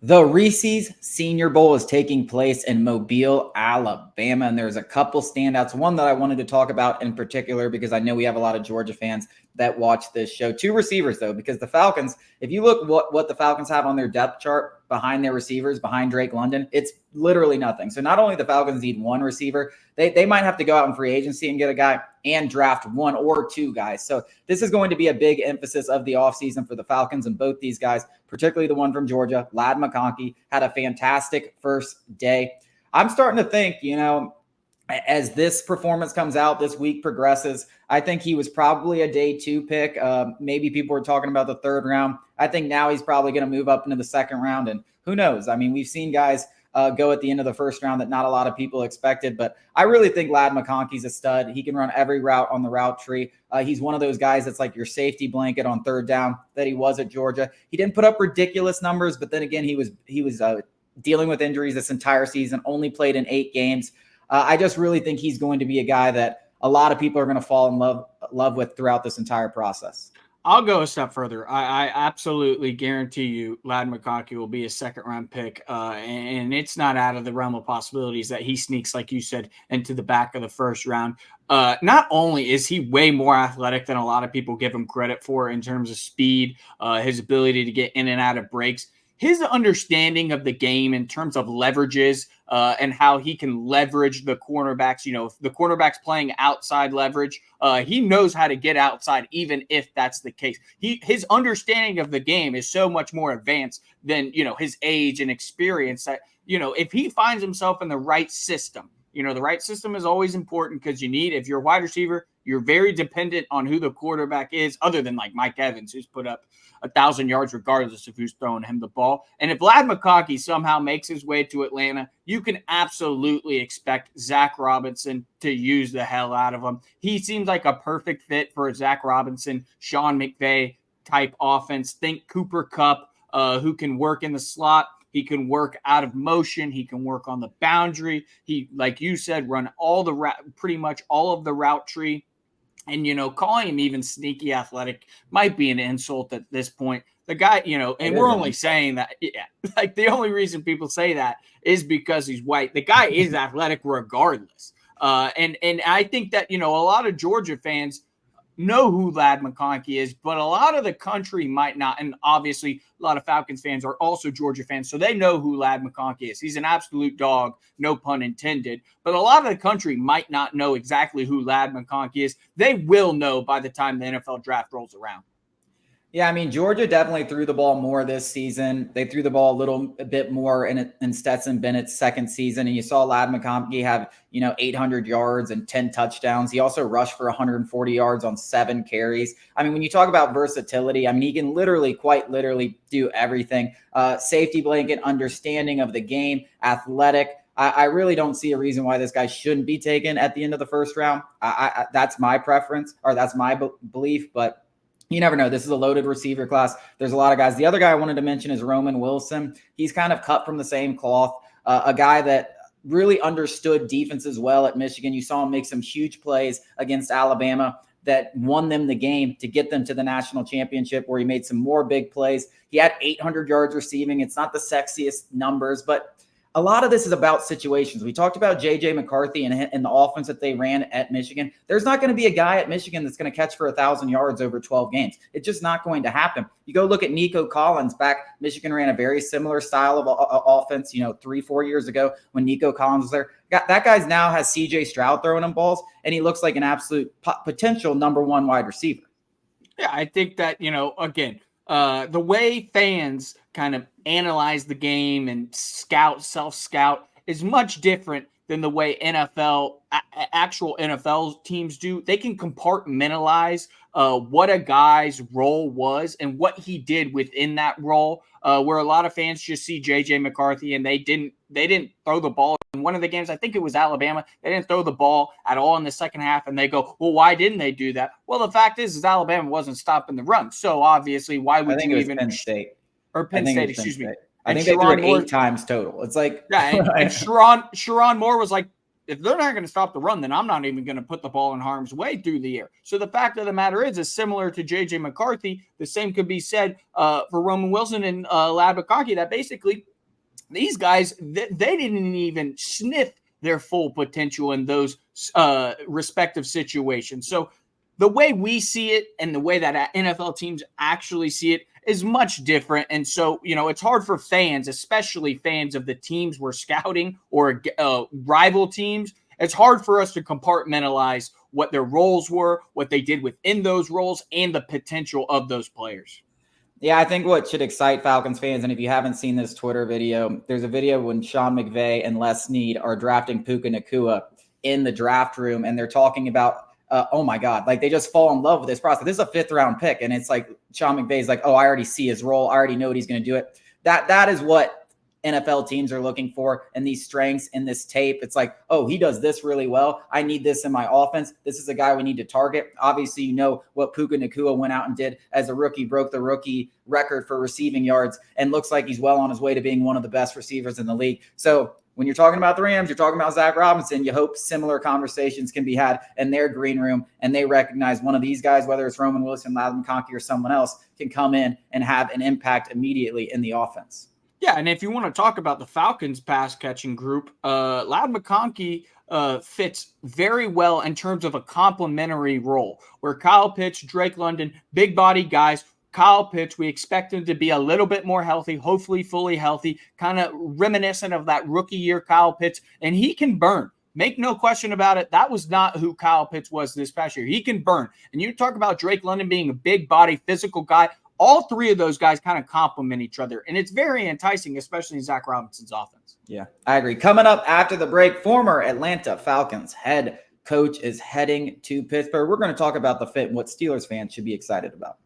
The Reese's Senior Bowl is taking place in Mobile, Alabama, and there's a couple standouts. One that I wanted to talk about in particular because I know we have a lot of Georgia fans that watch this show. Two receivers, though, because the Falcons, if you look what the Falcons have on their depth chart behind their receivers, behind Drake London, it's literally nothing. So not only the Falcons need one receiver, they might have to go out in free agency and get a guy and draft one or two guys. So this is going to be a big emphasis of the offseason for the Falcons, and both these guys, particularly the one from Georgia, Ladd McConkey, had a fantastic first day. I'm starting to think, as this performance comes out, this week progresses, I think he was probably a day 2 pick. Maybe people were talking about the 3rd round. I think now he's probably going to move up into the 2nd round, and who knows? I mean, we've seen guys go at the end of the 1st round that not a lot of people expected, but I really think Ladd McConkey's a stud. He can run every route on the route tree. He's one of those guys that's like your safety blanket on 3rd down that he was at Georgia. He didn't put up ridiculous numbers, but then again, he was dealing with injuries this entire season, only played in 8 games. I just really think he's going to be a guy that a lot of people are going to fall in love with throughout this entire process. I'll go a step further. I absolutely guarantee you Ladd McConkey will be a 2nd-round pick, and it's not out of the realm of possibilities that he sneaks, like you said, into the back of the 1st round. Not only is he way more athletic than a lot of people give him credit for in terms of speed, his ability to get in and out of breaks, his understanding of the game in terms of leverages and how he can leverage the cornerbacks. If the cornerback's playing outside leverage, he knows how to get outside, even if that's the case. His understanding of the game is so much more advanced than, his age and experience that, if he finds himself in the right system, the right system is always important because if you're a wide receiver, you're very dependent on who the quarterback is, other than like Mike Evans, who's put up 1,000 yards regardless of who's throwing him the ball. And if Ladd McConkey somehow makes his way to Atlanta, you can absolutely expect Zach Robinson to use the hell out of him. He seems like a perfect fit for a Zach Robinson, Sean McVay type offense. Think Cooper Kupp, who can work in the slot. He can work out of motion. He can work on the boundary. He, like you said, run pretty much all of the route tree. And, calling him even sneaky athletic might be an insult at this point. The guy, and we're only saying that, like the only reason people say that is because he's white. The guy is athletic regardless. And I think that, a lot of Georgia fans know who Ladd McConkey is, but a lot of the country might not. And obviously, a lot of Falcons fans are also Georgia fans, so they know who Ladd McConkey is. He's an absolute dog, no pun intended. But a lot of the country might not know exactly who Ladd McConkey is. They will know by the time the NFL draft rolls around. Yeah, I mean, Georgia definitely threw the ball more this season. They threw the ball a bit more in Stetson Bennett's 2nd season. And you saw Ladd McConkey have, 800 yards and 10 touchdowns. He also rushed for 140 yards on 7 carries. I mean, when you talk about versatility, I mean, he can quite literally do everything. Safety blanket, understanding of the game, athletic. I really don't see a reason why this guy shouldn't be taken at the end of the 1st round. That's my preference, or that's my belief, but you never know. This is a loaded receiver class. There's a lot of guys. The other guy I wanted to mention is Roman Wilson. He's kind of cut from the same cloth, a guy that really understood defense as well at Michigan. You saw him make some huge plays against Alabama that won them the game to get them to the national championship, where he made some more big plays. He had 800 yards receiving. It's not the sexiest numbers, but a lot of this is about situations. We talked about J.J. McCarthy and the offense that they ran at Michigan. There's not going to be a guy at Michigan that's going to catch for 1,000 yards over 12 games. It's just not going to happen. You go look at Nico Collins back. Michigan ran a very similar style of offense, 3-4 years ago when Nico Collins was there. That guy's now has C.J. Stroud throwing him balls, and he looks like an absolute potential number 1 wide receiver. Yeah, I think that, again, the way fans kind of analyze the game and self-scout is much different than the way actual NFL teams do. They can compartmentalize what a guy's role was and what he did within that role, where a lot of fans just see J.J. McCarthy and they didn't throw the ball. In one of the games, I think it was Alabama, they didn't throw the ball at all in the 2nd half, and they go, well, why didn't they do that? Well, the fact is Alabama wasn't stopping the run. So obviously, why would you even – Penn State. Or Penn State, excuse me. I think they threw it 8 times total. It's like – yeah, and Sherrone Moore was like, if they're not going to stop the run, then I'm not even going to put the ball in harm's way through the air. So the fact of the matter is similar to J.J. McCarthy. The same could be said for Roman Wilson and Ladd McConkey, that basically – these guys, they didn't even sniff their full potential in those respective situations. So the way we see it and the way that NFL teams actually see it is much different. And so, it's hard for fans, especially fans of the teams we're scouting or rival teams. It's hard for us to compartmentalize what their roles were, what they did within those roles, and the potential of those players. Yeah, I think what should excite Falcons fans, and if you haven't seen this Twitter video, there's a video when Sean McVay and Les Snead are drafting Puka Nacua in the draft room, and they're talking about, oh my God, like they just fall in love with this process. This is a 5th round pick, and it's like Sean McVay's like, oh, I already see his role. I already know what he's going to do it. That is what NFL teams are looking for, and these strengths in this tape. It's like, oh, he does this really well. I need this in my offense. This is a guy we need to target. Obviously, what Puka Nacua went out and did as a rookie, broke the rookie record for receiving yards, and looks like he's well on his way to being one of the best receivers in the league. So when you're talking about the Rams, you're talking about Zach Robinson. You hope similar conversations can be had in their green room, and they recognize one of these guys, whether it's Roman Wilson, Ladd McConkey, or someone else, can come in and have an impact immediately in the offense. Yeah, and if you want to talk about the Falcons pass catching group, Ladd McConkey fits very well in terms of a complementary role where Kyle Pitts, Drake London, big body guys. Kyle Pitts, we expect him to be a little bit more healthy, hopefully fully healthy, kind of reminiscent of that rookie year Kyle Pitts, and he can burn. Make no question about it. That was not who Kyle Pitts was this past year. He can burn. And you talk about Drake London being a big body, physical guy. All three of those guys kind of complement each other, and it's very enticing, especially in Zach Robinson's offense. Yeah, I agree. Coming up after the break, former Atlanta Falcons head coach is heading to Pittsburgh. We're going to talk about the fit and what Steelers fans should be excited about.